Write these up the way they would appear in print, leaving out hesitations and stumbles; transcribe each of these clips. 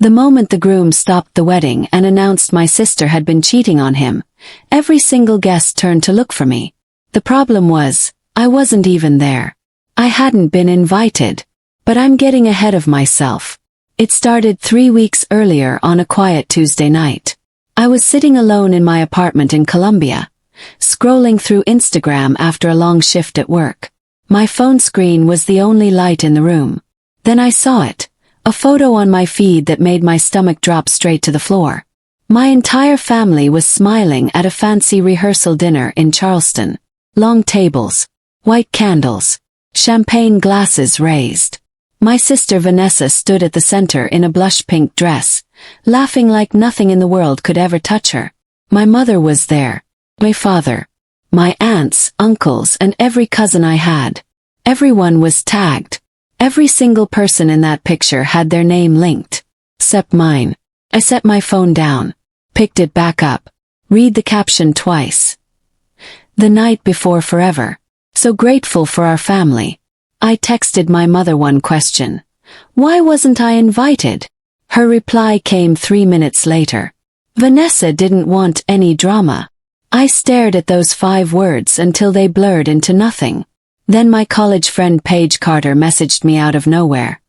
The moment the groom stopped the wedding and announced my sister had been cheating on him, every single guest turned to look for me. The problem was, I wasn't even there. I hadn't been invited. But I'm getting ahead of myself. It started 3 weeks earlier on a quiet Tuesday night. I was sitting alone in my apartment in Colombia, scrolling through Instagram after a long shift at work. My phone screen was the only light in the room. Then I saw it, a photo on my feed that made my stomach drop straight to the floor. My entire family was smiling at a fancy rehearsal dinner in Charleston. Long tables, white candles, champagne glasses raised. My sister Vanessa stood at the center in a blush pink dress, laughing like nothing in the world could ever touch her. My mother was there, my father, my aunts, uncles, and every cousin I had. Everyone was tagged. Every single person in that picture had their name linked, except mine. I set my phone down, picked it back up, read the caption twice. The night before forever. So grateful for our family. I texted my mother one question. Why wasn't I invited? Her reply came 3 minutes later. Vanessa didn't want any drama. I stared at those 5 words until they blurred into nothing. Then my college friend Paige Carter messaged me out of nowhere.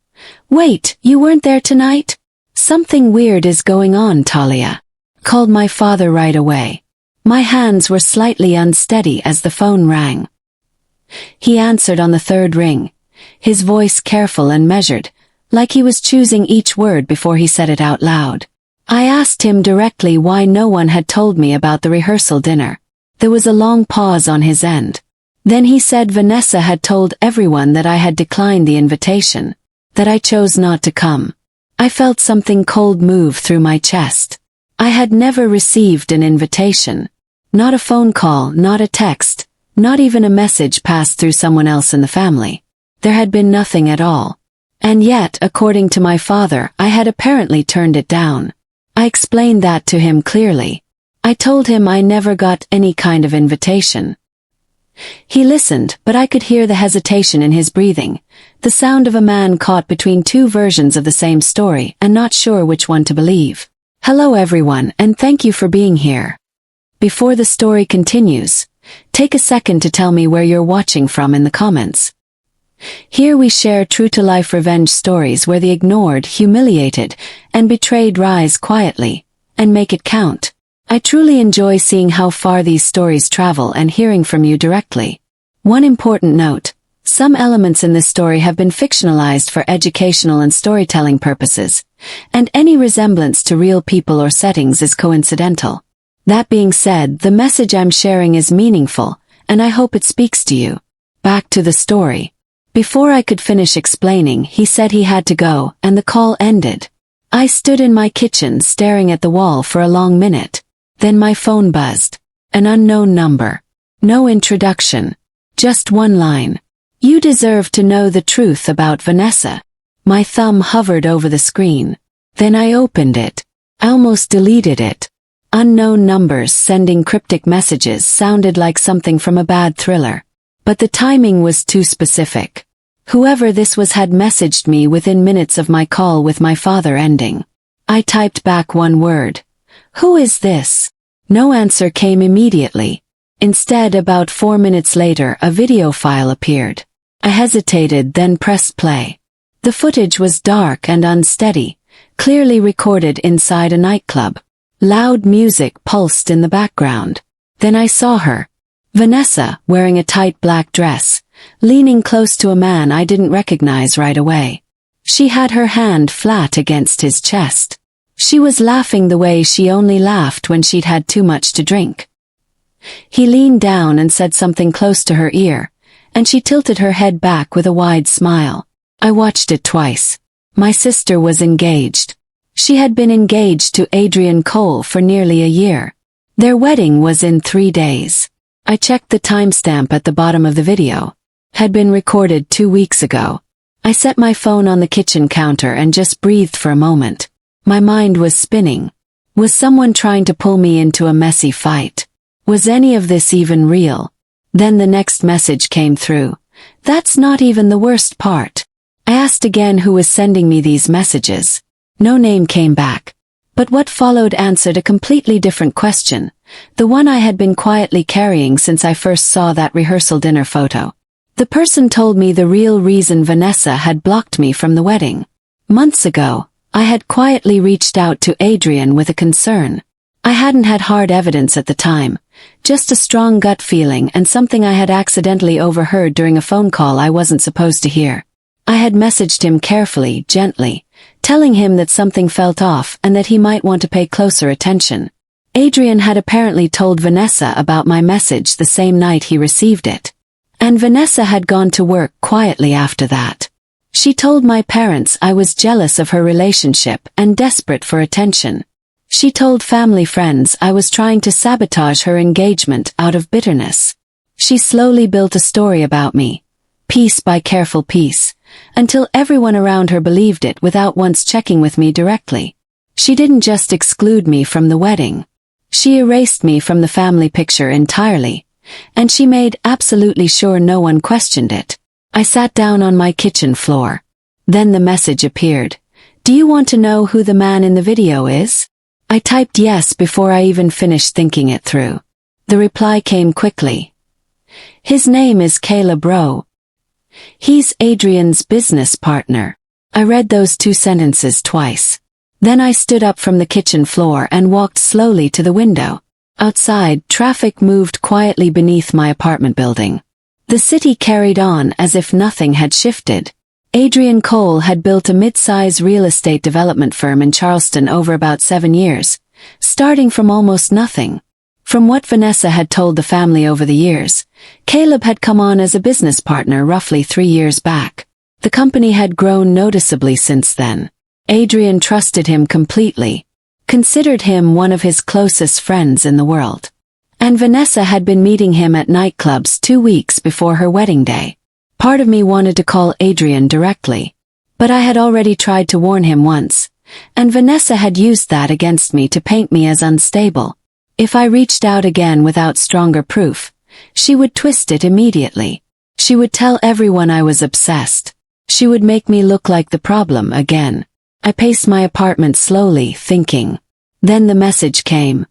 Wait, you weren't there tonight? Something weird is going on, Talia. Called my father right away. My hands were slightly unsteady as the phone rang. He answered on the 3rd ring, his voice careful and measured, like he was choosing each word before he said it out loud. I asked him directly why no one had told me about the rehearsal dinner. There was a long pause on his end. Then he said Vanessa had told everyone that I had declined the invitation, that I chose not to come. I felt something cold move through my chest. I had never received an invitation. Not a phone call, not a text, not even a message passed through someone else in the family. There had been nothing at all. And yet, according to my father, I had apparently turned it down. I explained that to him clearly. I told him I never got any kind of invitation. He listened, but I could hear the hesitation in his breathing, the sound of a man caught between 2 versions of the same story and not sure which one to believe. Hello everyone, and thank you for being here. Before the story continues, take a second to tell me where you're watching from in the comments. Here we share true-to-life revenge stories where the ignored, humiliated, and betrayed rise quietly, and make it count. I truly enjoy seeing how far these stories travel and hearing from you directly. One important note, some elements in this story have been fictionalized for educational and storytelling purposes, and any resemblance to real people or settings is coincidental. That being said, the message I'm sharing is meaningful, and I hope it speaks to you. Back to the story. Before I could finish explaining, he said he had to go, and the call ended. I stood in my kitchen staring at the wall for a long minute. Then my phone buzzed. An unknown number. No introduction. Just one line. You deserve to know the truth about Vanessa. My thumb hovered over the screen. Then I opened it. I almost deleted it. Unknown numbers sending cryptic messages sounded like something from a bad thriller. But the timing was too specific. Whoever this was had messaged me within minutes of my call with my father ending. I typed back one word. Who is this? No answer came immediately. Instead, about 4 minutes later, a video file appeared. I hesitated, then pressed play. The footage was dark and unsteady, clearly recorded inside a nightclub. Loud music pulsed in the background. Then I saw her. Vanessa, wearing a tight black dress, leaning close to a man I didn't recognize right away. She had her hand flat against his chest. She was laughing the way she only laughed when she'd had too much to drink. He leaned down and said something close to her ear, and she tilted her head back with a wide smile. I watched it twice. My sister was engaged. She had been engaged to Adrian Cole for nearly a year. Their wedding was in 3 days. I checked the timestamp at the bottom of the video. Had been recorded 2 weeks ago. I set my phone on the kitchen counter and just breathed for a moment. My mind was spinning. Was someone trying to pull me into a messy fight? Was any of this even real? Then the next message came through. That's not even the worst part. I asked again who was sending me these messages. No name came back. But what followed answered a completely different question, the one I had been quietly carrying since I first saw that rehearsal dinner photo. The person told me the real reason Vanessa had blocked me from the wedding. Months ago, I had quietly reached out to Adrian with a concern. I hadn't had hard evidence at the time, just a strong gut feeling and something I had accidentally overheard during a phone call I wasn't supposed to hear. I had messaged him carefully, gently, telling him that something felt off and that he might want to pay closer attention. Adrian had apparently told Vanessa about my message the same night he received it. And Vanessa had gone to work quietly after that. She told my parents I was jealous of her relationship and desperate for attention. She told family friends I was trying to sabotage her engagement out of bitterness. She slowly built a story about me, piece by careful piece, until everyone around her believed it without once checking with me directly. She didn't just exclude me from the wedding. She erased me from the family picture entirely, and she made absolutely sure no one questioned it. I sat down on my kitchen floor. Then the message appeared. "Do you want to know who the man in the video is?" I typed yes before I even finished thinking it through. The reply came quickly. "His name is Caleb Rowe. He's Adrian's business partner." I read those 2 sentences twice. Then I stood up from the kitchen floor and walked slowly to the window. Outside, traffic moved quietly beneath my apartment building. The city carried on as if nothing had shifted. Adrian Cole had built a mid-size real estate development firm in Charleston over about 7 years, starting from almost nothing. From what Vanessa had told the family over the years, Caleb had come on as a business partner roughly 3 years back. The company had grown noticeably since then. Adrian trusted him completely, considered him one of his closest friends in the world. And Vanessa had been meeting him at nightclubs 2 weeks before her wedding day. Part of me wanted to call Adrian directly, but I had already tried to warn him once, and Vanessa had used that against me to paint me as unstable. If I reached out again without stronger proof, she would twist it immediately. She would tell everyone I was obsessed. She would make me look like the problem again. I paced my apartment slowly, thinking. Then the message came.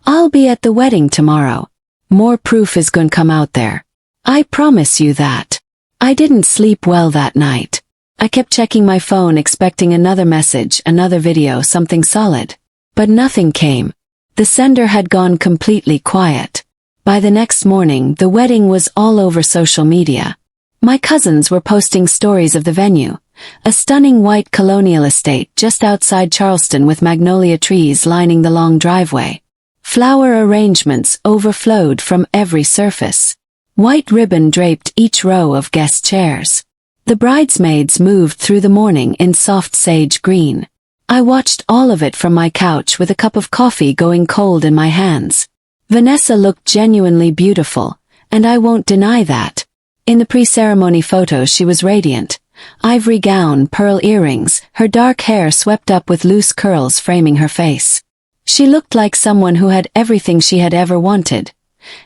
"I'll be at the wedding tomorrow. More proof is gonna come out there. I promise you that." I didn't sleep well that night. I kept checking my phone expecting another message, another video, something solid. But nothing came. The sender had gone completely quiet. By the next morning, the wedding was all over social media. My cousins were posting stories of the venue, a stunning white colonial estate just outside Charleston with magnolia trees lining the long driveway. Flower arrangements overflowed from every surface. White ribbon draped each row of guest chairs. The bridesmaids moved through the morning in soft sage green. I watched all of it from my couch with a cup of coffee going cold in my hands. Vanessa looked genuinely beautiful, and I won't deny that. In the pre-ceremony photos she was radiant. Ivory gown, pearl earrings, her dark hair swept up with loose curls framing her face. She looked like someone who had everything she had ever wanted,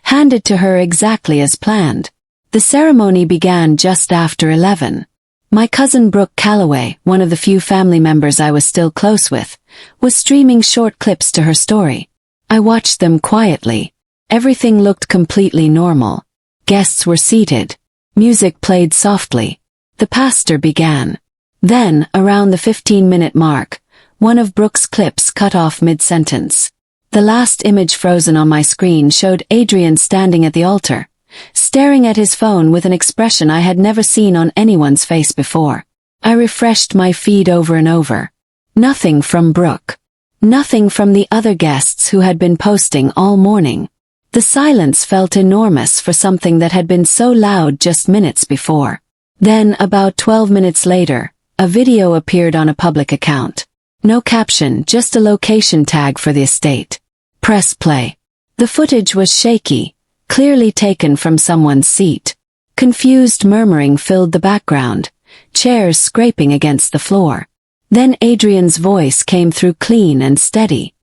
handed to her exactly as planned. The ceremony began just after 11. My cousin Brooke Calloway, one of the few family members I was still close with, was streaming short clips to her story. I watched them quietly. Everything looked completely normal. Guests were seated. Music played softly. The pastor began. Then, around the 15-minute mark, one of Brooke's clips cut off mid-sentence. The last image frozen on my screen showed Adrian standing at the altar, staring at his phone with an expression I had never seen on anyone's face before. I refreshed my feed over and over. Nothing from Brooke. Nothing from the other guests who had been posting all morning. The silence felt enormous for something that had been so loud just minutes before. Then, about 12 minutes later, a video appeared on a public account. No caption, just a location tag for the estate. Press play. The footage was shaky, clearly taken from someone's seat. Confused murmuring filled the background, chairs scraping against the floor. Then Adrian's voice came through clean and steady.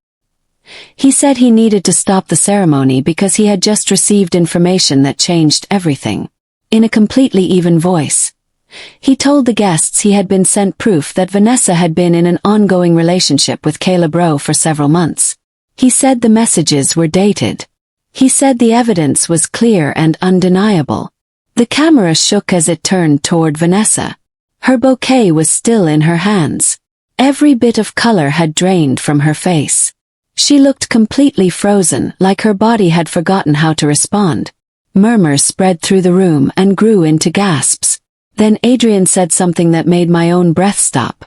He said he needed to stop the ceremony because he had just received information that changed everything. In a completely even voice. He told the guests he had been sent proof that Vanessa had been in an ongoing relationship with Caleb Rowe for several months. He said the messages were dated. He said the evidence was clear and undeniable. The camera shook as it turned toward Vanessa. Her bouquet was still in her hands. Every bit of color had drained from her face. She looked completely frozen, like her body had forgotten how to respond. Murmurs spread through the room and grew into gasps. Then Adrian said something that made my own breath stop.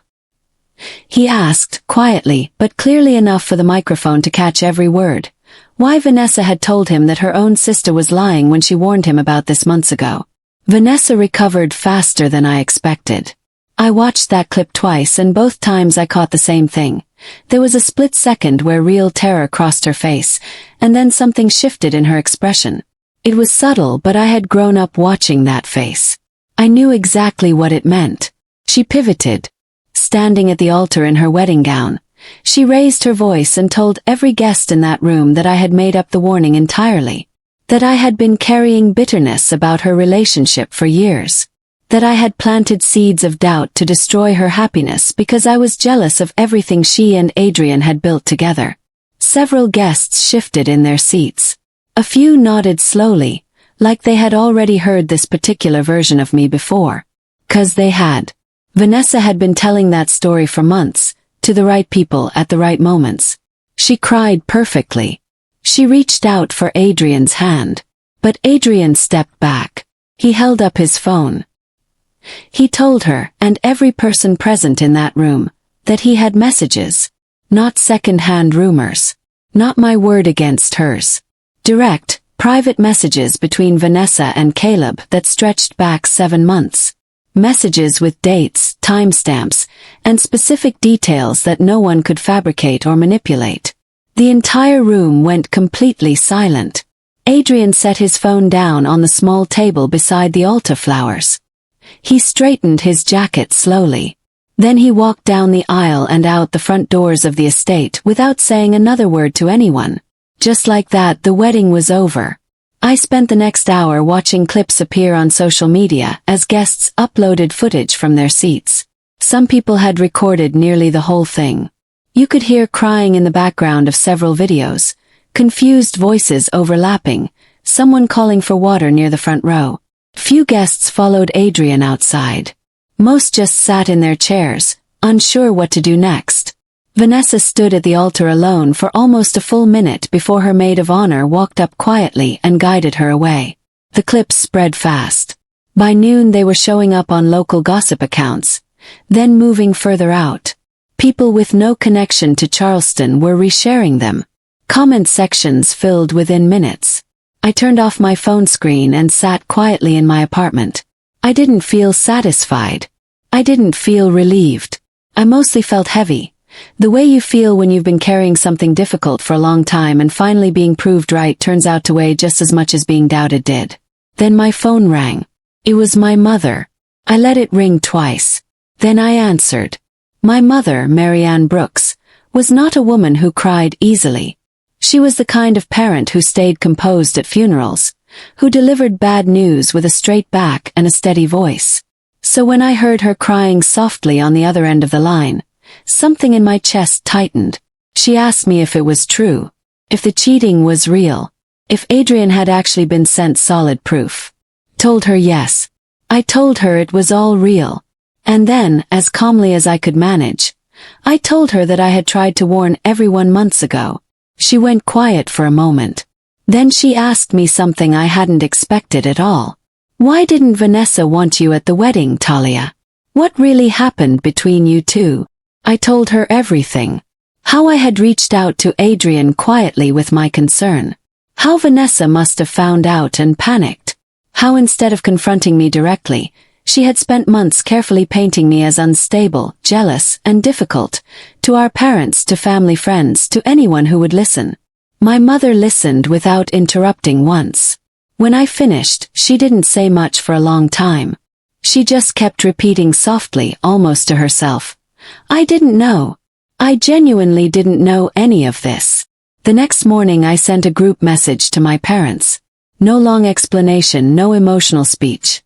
He asked, quietly, but clearly enough for the microphone to catch every word, why Vanessa had told him that her own sister was lying when she warned him about this months ago. Vanessa recovered faster than I expected. I watched that clip twice and both times I caught the same thing. There was a split second where real terror crossed her face, and then something shifted in her expression. It was subtle, but I had grown up watching that face. I knew exactly what it meant. She pivoted. Standing at the altar in her wedding gown, she raised her voice and told every guest in that room that I had made up the warning entirely. That I had been carrying bitterness about her relationship for years. That I had planted seeds of doubt to destroy her happiness because I was jealous of everything she and Adrian had built together. Several guests shifted in their seats. A few nodded slowly, like they had already heard this particular version of me before. 'Cause they had. Vanessa had been telling that story for months, to the right people at the right moments. She cried perfectly. She reached out for Adrian's hand. But Adrian stepped back. He held up his phone. He told her, and every person present in that room, that he had messages. Not second-hand rumors. Not my word against hers. Direct, private messages between Vanessa and Caleb that stretched back 7 months. Messages with dates, timestamps, and specific details that no one could fabricate or manipulate. The entire room went completely silent. Adrian set his phone down on the small table beside the altar flowers. He straightened his jacket slowly. Then he walked down the aisle and out the front doors of the estate without saying another word to anyone. Just like that, the wedding was over. I spent the next hour watching clips appear on social media as guests uploaded footage from their seats. Some people had recorded nearly the whole thing. You could hear crying in the background of several videos, confused voices overlapping, someone calling for water near the front row. Few guests followed Adrian outside. Most just sat in their chairs, unsure what to do next. Vanessa stood at the altar alone for almost a full minute before her maid of honor walked up quietly and guided her away. The clips spread fast. By noon they were showing up on local gossip accounts, then moving further out. People with no connection to Charleston were resharing them. Comment sections filled within minutes. I turned off my phone screen and sat quietly in my apartment. I didn't feel satisfied. I didn't feel relieved. I mostly felt heavy. The way you feel when you've been carrying something difficult for a long time and finally being proved right turns out to weigh just as much as being doubted did. Then my phone rang. It was my mother. I let it ring twice. Then I answered. My mother, Marianne Brooks, was not a woman who cried easily. She was the kind of parent who stayed composed at funerals, who delivered bad news with a straight back and a steady voice. So when I heard her crying softly on the other end of the line, something in my chest tightened. She asked me if it was true, if the cheating was real, if Adrian had actually been sent solid proof. Told her yes. I told her it was all real. And then, as calmly as I could manage, I told her that I had tried to warn everyone months ago. She went quiet for a moment. Then she asked me something I hadn't expected at all. Why didn't Vanessa want you at the wedding, Talia? What really happened between you two? I told her everything. How I had reached out to Adrian quietly with my concern. How Vanessa must have found out and panicked. How instead of confronting me directly, she had spent months carefully painting me as unstable, jealous, and difficult, to our parents, to family friends, to anyone who would listen. My mother listened without interrupting once. When I finished, she didn't say much for a long time. She just kept repeating softly, almost to herself. I didn't know. I genuinely didn't know any of this. The next morning I sent a group message to my parents. No long explanation, no emotional speech.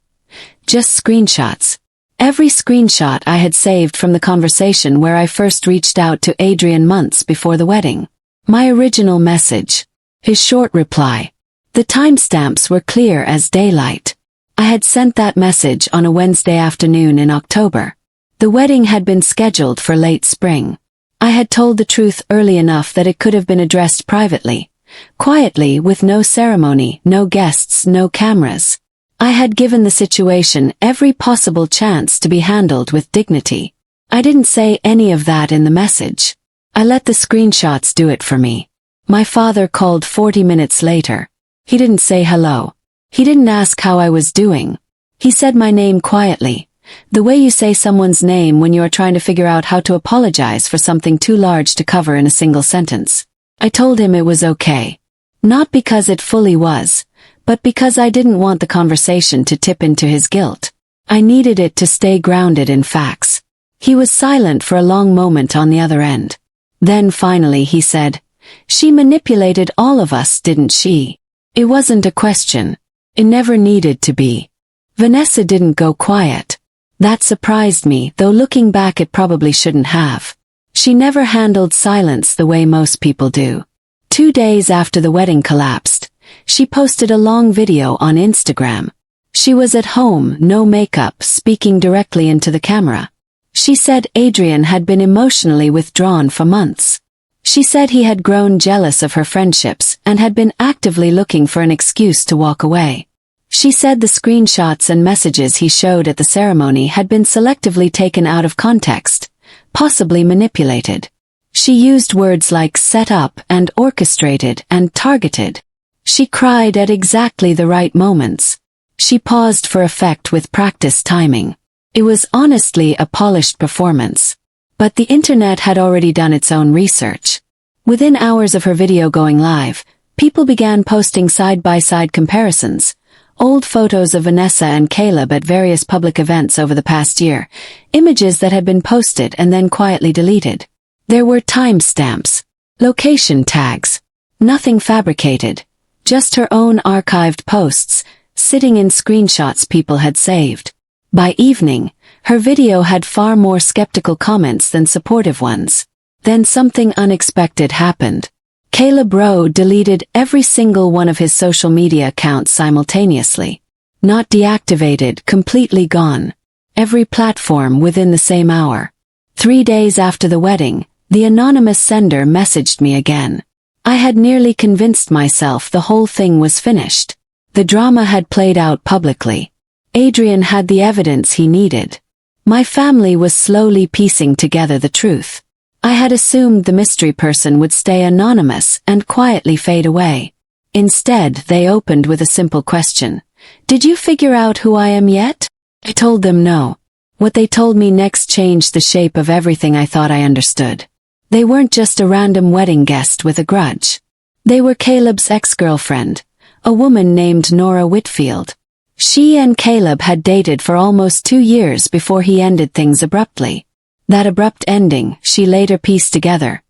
Just screenshots, Every screenshot I had saved from the conversation where I first reached out to Adrian months before the wedding. My original message. His short reply. The timestamps were clear as daylight. I had sent that message on a Wednesday afternoon in October. The wedding had been scheduled for late spring. I had told the truth early enough that it could have been addressed privately, quietly, with no ceremony, no guests, no cameras. I had given the situation every possible chance to be handled with dignity. I didn't say any of that in the message. I let the screenshots do it for me. My father called 40 minutes later. He didn't say hello. He didn't ask how I was doing. He said my name quietly, the way you say someone's name when you are trying to figure out how to apologize for something too large to cover in a single sentence. I told him it was okay. Not because it fully was, but because I didn't want the conversation to tip into his guilt. I needed it to stay grounded in facts. He was silent for a long moment on the other end. Then finally he said, "She manipulated all of us, didn't she?" It wasn't a question. It never needed to be. Vanessa didn't go quiet. That surprised me, though looking back it probably shouldn't have. She never handled silence the way most people do. 2 days after the wedding collapsed, she posted a long video on Instagram. She was at home, no makeup, speaking directly into the camera. She said Adrian had been emotionally withdrawn for months. She said he had grown jealous of her friendships and had been actively looking for an excuse to walk away. She said the screenshots and messages he showed at the ceremony had been selectively taken out of context, possibly manipulated. She used words like set up and orchestrated and targeted. She cried at exactly the right moments. She paused for effect with practice timing. It was honestly a polished performance. But the internet had already done its own research. Within hours of her video going live, people began posting side-by-side comparisons, old photos of Vanessa and Caleb at various public events over the past year, images that had been posted and then quietly deleted. There were timestamps, location tags, nothing fabricated, just her own archived posts, sitting in screenshots people had saved. By evening, her video had far more skeptical comments than supportive ones. Then something unexpected happened. Caleb Rowe deleted every single one of his social media accounts simultaneously. Not deactivated, completely gone. Every platform within the same hour. 3 days after the wedding, the anonymous sender messaged me again. I had nearly convinced myself the whole thing was finished. The drama had played out publicly. Adrian had the evidence he needed. My family was slowly piecing together the truth. I had assumed the mystery person would stay anonymous and quietly fade away. Instead, they opened with a simple question. "Did you figure out who I am yet?" I told them no. What they told me next changed the shape of everything I thought I understood. They weren't just a random wedding guest with a grudge. They were Caleb's ex-girlfriend, a woman named Nora Whitfield. She and Caleb had dated for almost 2 years before he ended things abruptly. That abrupt ending, she later pieced together,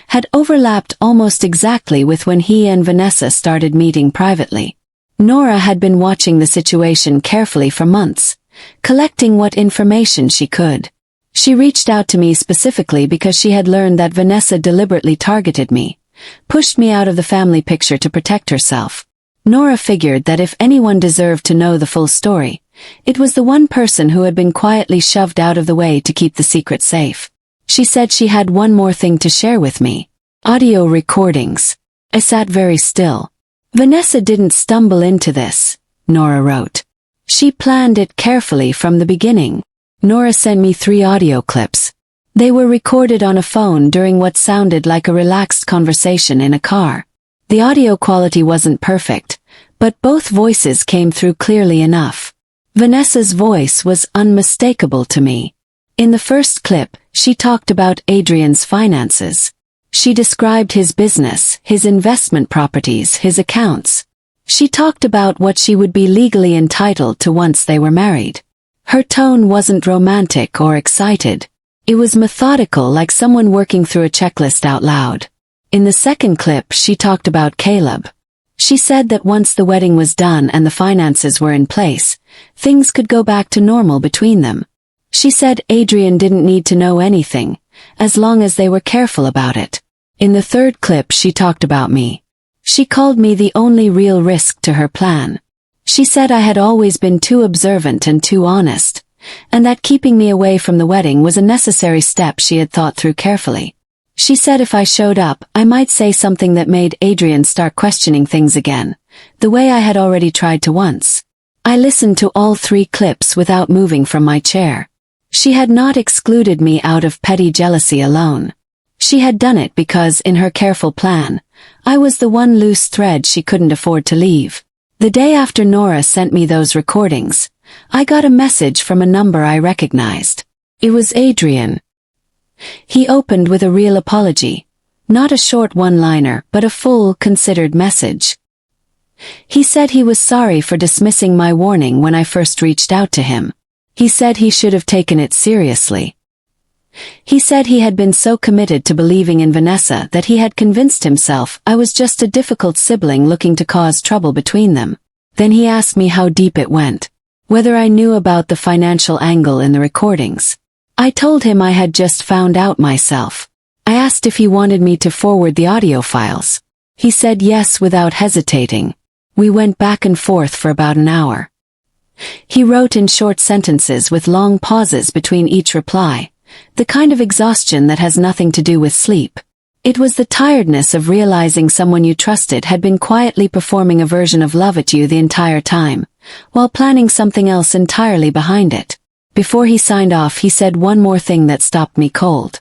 had overlapped almost exactly with when he and Vanessa started meeting privately. Nora had been watching the situation carefully for months, collecting what information she could. She reached out to me specifically because she had learned that Vanessa deliberately targeted me, pushed me out of the family picture to protect herself. Nora figured that if anyone deserved to know the full story, it was the one person who had been quietly shoved out of the way to keep the secret safe. She said she had one more thing to share with me. Audio recordings. I sat very still. Vanessa didn't stumble into this, Nora wrote. She planned it carefully from the beginning. Nora sent me 3 audio clips. They were recorded on a phone during what sounded like a relaxed conversation in a car. The audio quality wasn't perfect, but both voices came through clearly enough. Vanessa's voice was unmistakable to me. In the first clip, she talked about Adrian's finances. She described his business, his investment properties, his accounts. She talked about what she would be legally entitled to once they were married. Her tone wasn't romantic or excited. It was methodical, like someone working through a checklist out loud. In the second clip, she talked about Caleb. She said that once the wedding was done and the finances were in place, things could go back to normal between them. She said Adrian didn't need to know anything, as long as they were careful about it. In the third clip she talked about me. She called me the only real risk to her plan. She said I had always been too observant and too honest, and that keeping me away from the wedding was a necessary step she had thought through carefully. She said if I showed up, I might say something that made Adrian start questioning things again, the way I had already tried to once. I listened to all 3 clips without moving from my chair. She had not excluded me out of petty jealousy alone. She had done it because, in her careful plan, I was the one loose thread she couldn't afford to leave. The day after Nora sent me those recordings, I got a message from a number I recognized. It was Adrian. He opened with a real apology. Not a short one-liner, but a full, considered message. He said he was sorry for dismissing my warning when I first reached out to him. He said he should have taken it seriously. He said he had been so committed to believing in Vanessa that he had convinced himself I was just a difficult sibling looking to cause trouble between them. Then he asked me how deep it went, whether I knew about the financial angle in the recordings. I told him I had just found out myself. I asked if he wanted me to forward the audio files. He said yes without hesitating. We went back and forth for about an hour. He wrote in short sentences with long pauses between each reply, the kind of exhaustion that has nothing to do with sleep. It was the tiredness of realizing someone you trusted had been quietly performing a version of love at you the entire time, while planning something else entirely behind it. Before he signed off, he said one more thing that stopped me cold.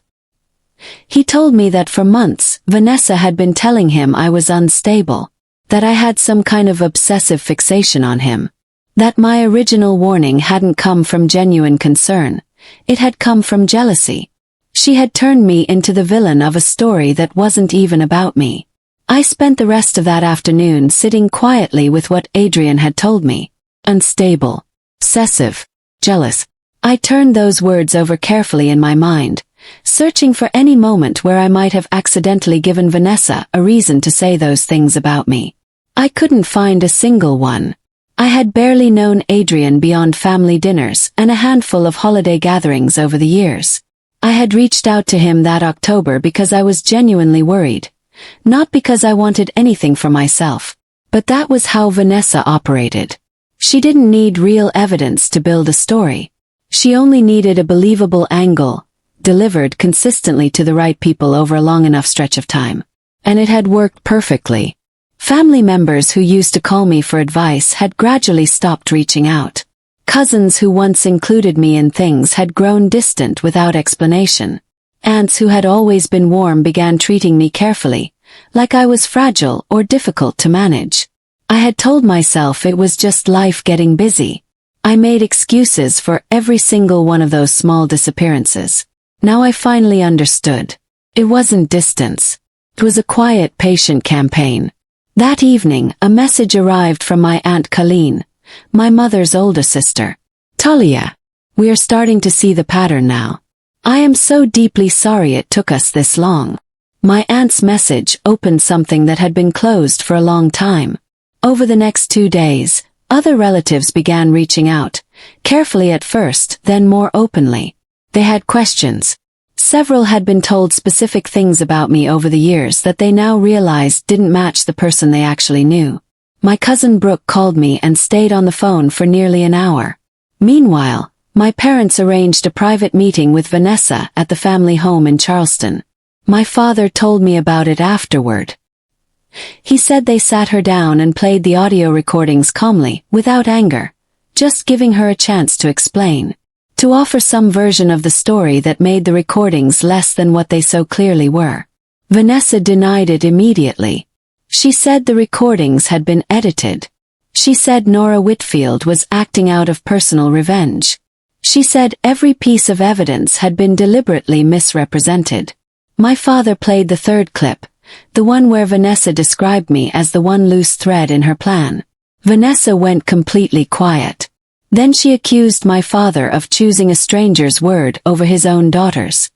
He told me that for months, Vanessa had been telling him I was unstable, that I had some kind of obsessive fixation on him, that my original warning hadn't come from genuine concern, it had come from jealousy. She had turned me into the villain of a story that wasn't even about me. I spent the rest of that afternoon sitting quietly with what Adrian had told me. Unstable, obsessive, jealous. I turned those words over carefully in my mind, searching for any moment where I might have accidentally given Vanessa a reason to say those things about me. I couldn't find a single one. I had barely known Adrian beyond family dinners and a handful of holiday gatherings over the years. I had reached out to him that October because I was genuinely worried, not because I wanted anything for myself, but that was how Vanessa operated. She didn't need real evidence to build a story. She only needed a believable angle, delivered consistently to the right people over a long enough stretch of time. And it had worked perfectly. Family members who used to call me for advice had gradually stopped reaching out. Cousins who once included me in things had grown distant without explanation. Aunts who had always been warm began treating me carefully, like I was fragile or difficult to manage. I had told myself it was just life getting busy. I made excuses for every single one of those small disappearances. Now I finally understood. It wasn't distance. It was a quiet, patient campaign. That evening, a message arrived from my Aunt Colleen, my mother's older sister. Talia, we are starting to see the pattern now. I am so deeply sorry it took us this long. My aunt's message opened something that had been closed for a long time. Over the next 2 days, other relatives began reaching out, carefully at first, then more openly. They had questions. Several had been told specific things about me over the years that they now realized didn't match the person they actually knew. My cousin Brooke called me and stayed on the phone for nearly an hour. Meanwhile, my parents arranged a private meeting with Vanessa at the family home in Charleston. My father told me about it afterward. He said they sat her down and played the audio recordings calmly, without anger, just giving her a chance to explain, to offer some version of the story that made the recordings less than what they so clearly were. Vanessa denied it immediately. She said the recordings had been edited. She said Nora Whitfield was acting out of personal revenge. She said every piece of evidence had been deliberately misrepresented. My father played the third clip, the one where Vanessa described me as the one loose thread in her plan. Vanessa went completely quiet. Then she accused my father of choosing a stranger's word over his own daughter's.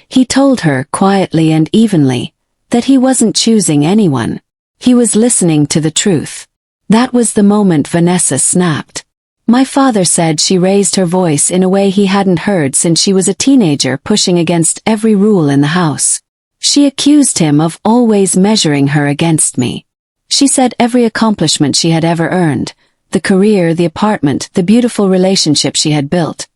He told her, quietly and evenly, that he wasn't choosing anyone. He was listening to the truth. That was the moment Vanessa snapped. My father said she raised her voice in a way he hadn't heard since she was a teenager, pushing against every rule in the house. She accused him of always measuring her against me. She said every accomplishment she had ever earned, the career, the apartment, the beautiful relationship she had built,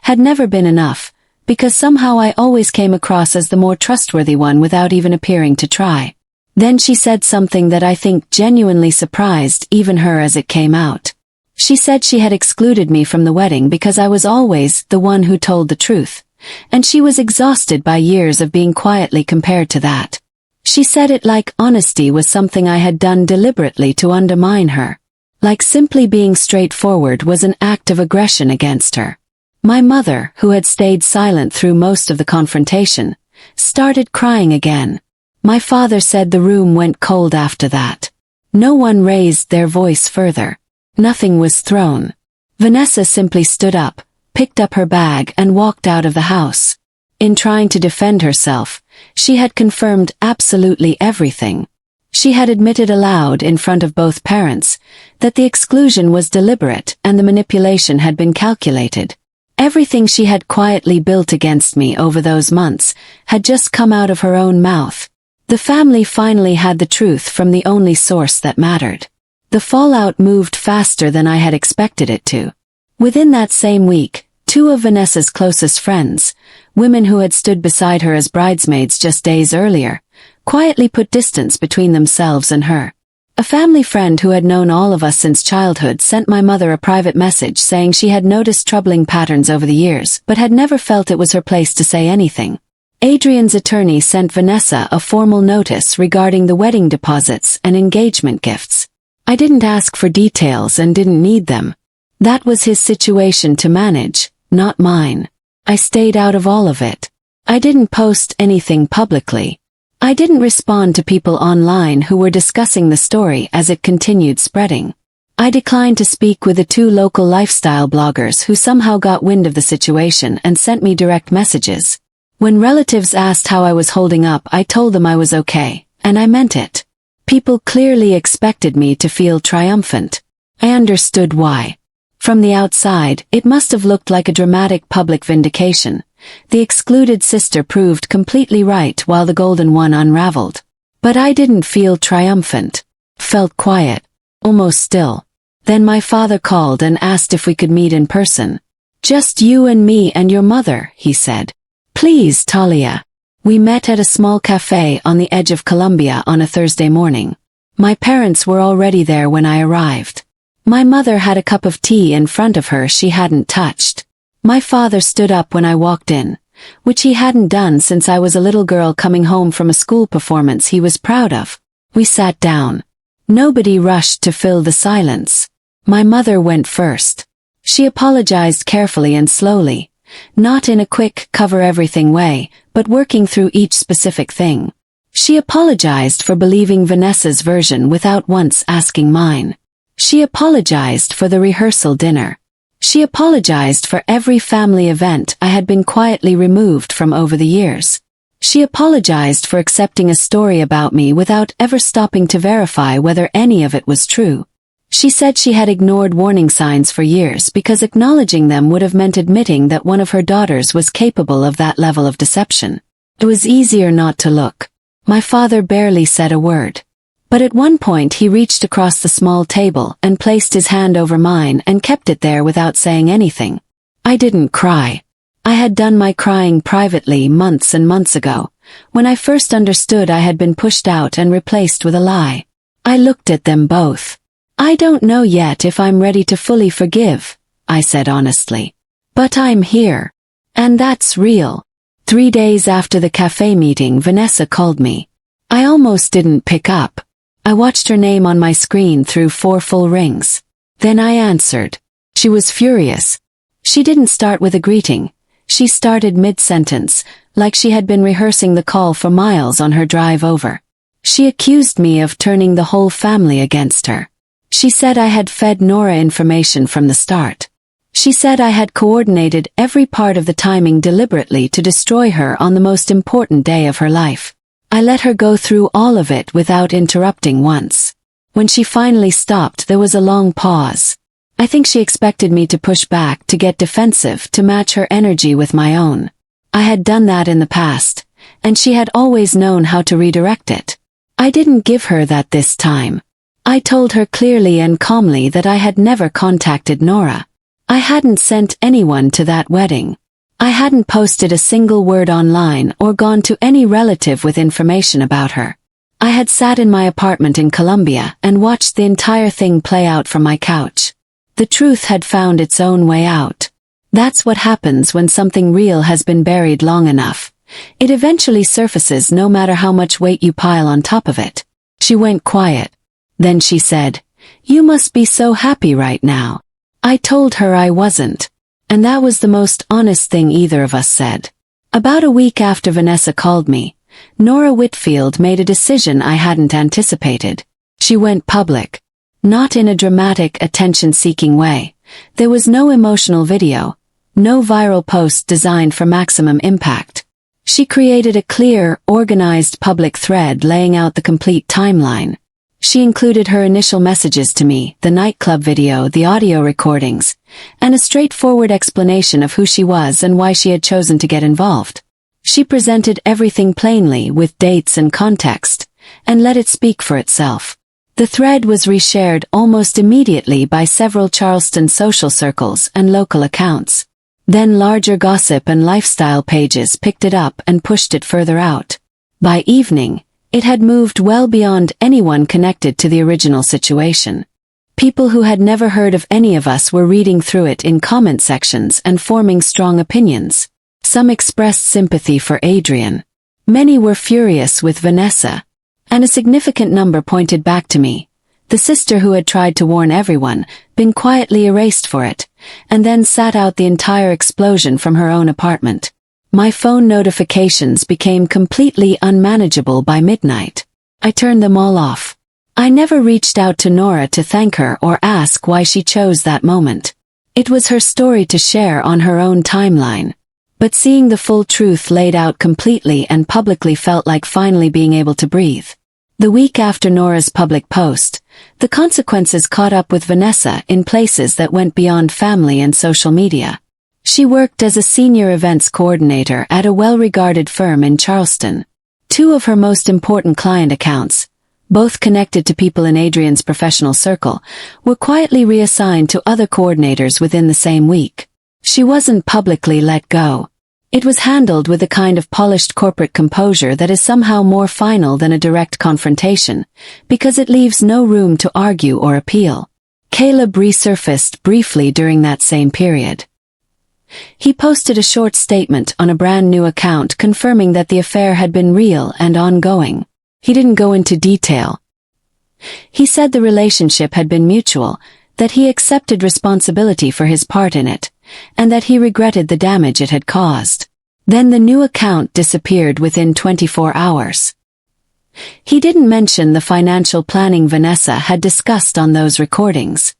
had never been enough, because somehow I always came across as the more trustworthy one without even appearing to try. Then she said something that I think genuinely surprised even her as it came out. She said she had excluded me from the wedding because I was always the one who told the truth, and she was exhausted by years of being quietly compared to that. She said it like honesty was something I had done deliberately to undermine her. Like simply being straightforward was an act of aggression against her. My mother, who had stayed silent through most of the confrontation, started crying again. My father said the room went cold after that. No one raised their voice further. Nothing was thrown. Vanessa simply stood up, picked up her bag and walked out of the house. In trying to defend herself, she had confirmed absolutely everything. She had admitted aloud in front of both parents that the exclusion was deliberate and the manipulation had been calculated. Everything she had quietly built against me over those months had just come out of her own mouth. The family finally had the truth from the only source that mattered. The fallout moved faster than I had expected it to. Within that same week, two of Vanessa's closest friends, women who had stood beside her as bridesmaids just days earlier, quietly put distance between themselves and her. A family friend who had known all of us since childhood sent my mother a private message saying she had noticed troubling patterns over the years but had never felt it was her place to say anything. Adrian's attorney sent Vanessa a formal notice regarding the wedding deposits and engagement gifts. I didn't ask for details and didn't need them. That was his situation to manage, not mine. I stayed out of all of it. I didn't post anything publicly. I didn't respond to people online who were discussing the story as it continued spreading. I declined to speak with the two local lifestyle bloggers who somehow got wind of the situation and sent me direct messages. When relatives asked how I was holding up, I told them I was okay, and I meant it. People clearly expected me to feel triumphant. I understood why. From the outside, it must have looked like a dramatic public vindication. The excluded sister proved completely right while the golden one unraveled. But I didn't feel triumphant. Felt quiet. Almost still. Then my father called and asked if we could meet in person. "Just you and me and your mother," he said. "Please, Talia." We met at a small cafe on the edge of Colombia on a Thursday morning. My parents were already there when I arrived. My mother had a cup of tea in front of her she hadn't touched. My father stood up when I walked in, which he hadn't done since I was a little girl coming home from a school performance he was proud of. We sat down. Nobody rushed to fill the silence. My mother went first. She apologized carefully and slowly, not in a quick, cover-everything way, but working through each specific thing. She apologized for believing Vanessa's version without once asking mine. She apologized for the rehearsal dinner. She apologized for every family event I had been quietly removed from over the years. She apologized for accepting a story about me without ever stopping to verify whether any of it was true. She said she had ignored warning signs for years because acknowledging them would have meant admitting that one of her daughters was capable of that level of deception. It was easier not to look. My father barely said a word. But at one point he reached across the small table and placed his hand over mine and kept it there without saying anything. I didn't cry. I had done my crying privately months and months ago, when I first understood I had been pushed out and replaced with a lie. I looked at them both. "I don't know yet if I'm ready to fully forgive," I said honestly. "But I'm here. And that's real." 3 days after the cafe meeting, Vanessa called me. I almost didn't pick up. I watched her name on my screen through 4 full rings. Then I answered. She was furious. She didn't start with a greeting. She started mid-sentence, like she had been rehearsing the call for miles on her drive over. She accused me of turning the whole family against her. She said I had fed Nora information from the start. She said I had coordinated every part of the timing deliberately to destroy her on the most important day of her life. I let her go through all of it without interrupting once. When she finally stopped, there was a long pause. I think she expected me to push back, to get defensive, to match her energy with my own. I had done that in the past, and she had always known how to redirect it. I didn't give her that this time. I told her clearly and calmly that I had never contacted Nora. I hadn't sent anyone to that wedding. I hadn't posted a single word online or gone to any relative with information about her. I had sat in my apartment in Colombia and watched the entire thing play out from my couch. The truth had found its own way out. That's what happens when something real has been buried long enough. It eventually surfaces no matter how much weight you pile on top of it. She went quiet. Then she said, "You must be so happy right now." I told her I wasn't. And that was the most honest thing either of us said. About a week after Vanessa called me, Nora Whitfield made a decision I hadn't anticipated. She went public. Not in a dramatic, attention-seeking way. There was no emotional video, no viral post designed for maximum impact. She created a clear, organized public thread laying out the complete timeline. She included her initial messages to me, the nightclub video, the audio recordings, and a straightforward explanation of who she was and why she had chosen to get involved. She presented everything plainly with dates and context, and let it speak for itself. The thread was reshared almost immediately by several Charleston social circles and local accounts. Then larger gossip and lifestyle pages picked it up and pushed it further out. By evening, it had moved well beyond anyone connected to the original situation. People who had never heard of any of us were reading through it in comment sections and forming strong opinions. Some expressed sympathy for Adrian. Many were furious with Vanessa. And a significant number pointed back to me, the sister who had tried to warn everyone, been quietly erased for it, and then sat out the entire explosion from her own apartment. My phone notifications became completely unmanageable by midnight. I turned them all off. I never reached out to Nora to thank her or ask why she chose that moment. It was her story to share on her own timeline. But seeing the full truth laid out completely and publicly felt like finally being able to breathe. The week after Nora's public post, the consequences caught up with Vanessa in places that went beyond family and social media. She worked as a senior events coordinator at a well-regarded firm in Charleston. Two of her most important client accounts, both connected to people in Adrian's professional circle, were quietly reassigned to other coordinators within the same week. She wasn't publicly let go. It was handled with a kind of polished corporate composure that is somehow more final than a direct confrontation, because it leaves no room to argue or appeal. Caleb resurfaced briefly during that same period. He posted a short statement on a brand new account confirming that the affair had been real and ongoing. He didn't go into detail. He said the relationship had been mutual, that he accepted responsibility for his part in it, and that he regretted the damage it had caused. Then the new account disappeared within 24 hours. He didn't mention the financial planning Vanessa had discussed on those recordings.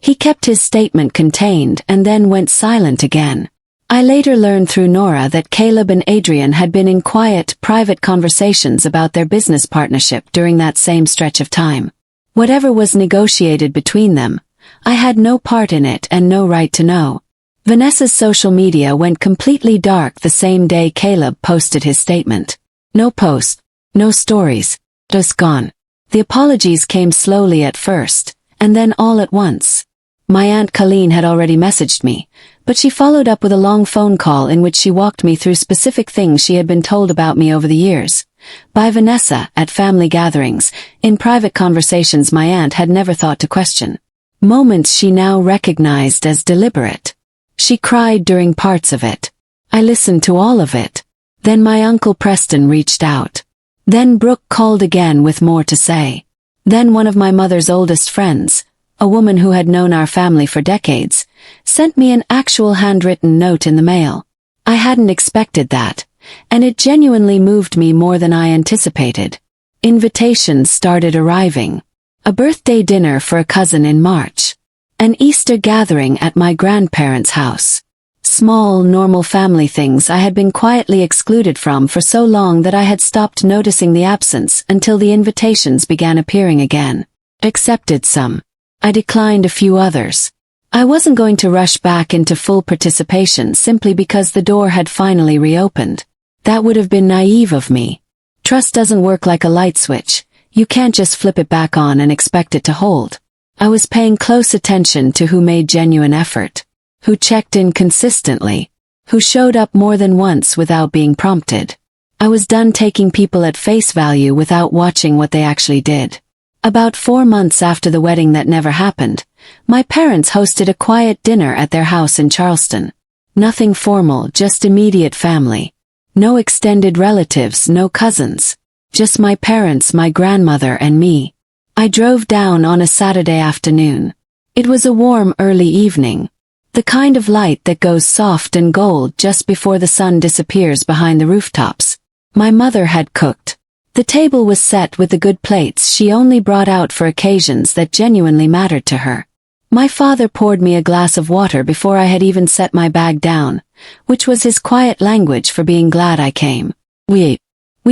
He kept his statement contained and then went silent again. I later learned through Nora that Caleb and Adrian had been in quiet, private conversations about their business partnership during that same stretch of time. Whatever was negotiated between them, I had no part in it and no right to know. Vanessa's social media went completely dark the same day Caleb posted his statement. No post, no stories, just gone. The apologies came slowly at first, and then all at once. My Aunt Colleen had already messaged me, but she followed up with a long phone call in which she walked me through specific things she had been told about me over the years. By Vanessa, at family gatherings, in private conversations my aunt had never thought to question. Moments she now recognized as deliberate. She cried during parts of it. I listened to all of it. Then my Uncle Preston reached out. Then Brooke called again with more to say. Then one of my mother's oldest friends, a woman who had known our family for decades, sent me an actual handwritten note in the mail. I hadn't expected that, and it genuinely moved me more than I anticipated. Invitations started arriving. A birthday dinner for a cousin in March. An Easter gathering at my grandparents' house. Small, normal family things I had been quietly excluded from for so long that I had stopped noticing the absence until the invitations began appearing again. Accepted some. I declined a few others. I wasn't going to rush back into full participation simply because the door had finally reopened. That would have been naive of me. Trust doesn't work like a light switch. You can't just flip it back on and expect it to hold. I was paying close attention to who made genuine effort, who checked in consistently, who showed up more than once without being prompted. I was done taking people at face value without watching what they actually did. About 4 months after the wedding that never happened, my parents hosted a quiet dinner at their house in Charleston. Nothing formal, just immediate family. No extended relatives, no cousins. Just my parents, my grandmother, and me. I drove down on a Saturday afternoon. It was a warm, early evening. The kind of light that goes soft and gold just before the sun disappears behind the rooftops. My mother had cooked. The table was set with the good plates she only brought out for occasions that genuinely mattered to her. My father poured me a glass of water before I had even set my bag down, which was his quiet language for being glad I came. We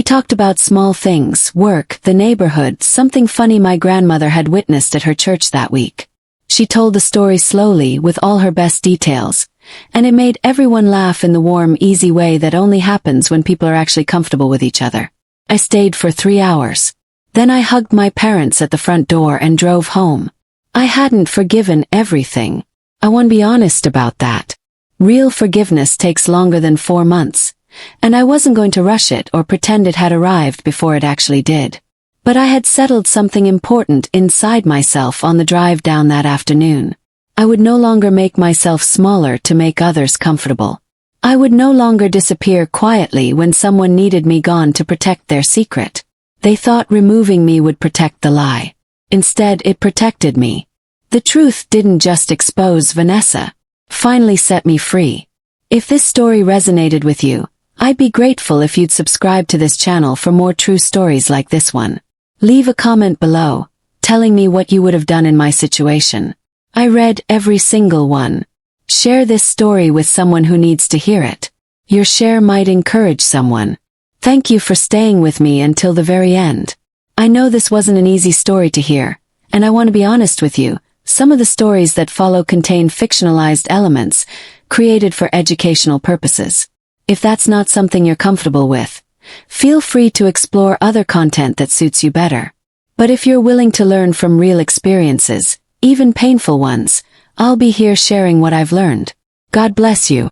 talked about small things, work, the neighborhood, something funny my grandmother had witnessed at her church that week. She told the story slowly, with all her best details, and it made everyone laugh in the warm, easy way that only happens when people are actually comfortable with each other. I stayed for 3 hours. Then I hugged my parents at the front door and drove home. I hadn't forgiven everything. I want to be honest about that. Real forgiveness takes longer than 4 months, and I wasn't going to rush it or pretend it had arrived before it actually did. But I had settled something important inside myself on the drive down that afternoon. I would no longer make myself smaller to make others comfortable. I would no longer disappear quietly when someone needed me gone to protect their secret. They thought removing me would protect the lie. Instead, it protected me. The truth didn't just expose Vanessa. Finally set me free. If this story resonated with you, I'd be grateful if you'd subscribe to this channel for more true stories like this one. Leave a comment below, telling me what you would have done in my situation. I read every single one. Share this story with someone who needs to hear it. Your share might encourage someone. Thank you for staying with me until the very end. I know this wasn't an easy story to hear, and I want to be honest with you, some of the stories that follow contain fictionalized elements, created for educational purposes. If that's not something you're comfortable with, feel free to explore other content that suits you better. But if you're willing to learn from real experiences, even painful ones, I'll be here sharing what I've learned. God bless you.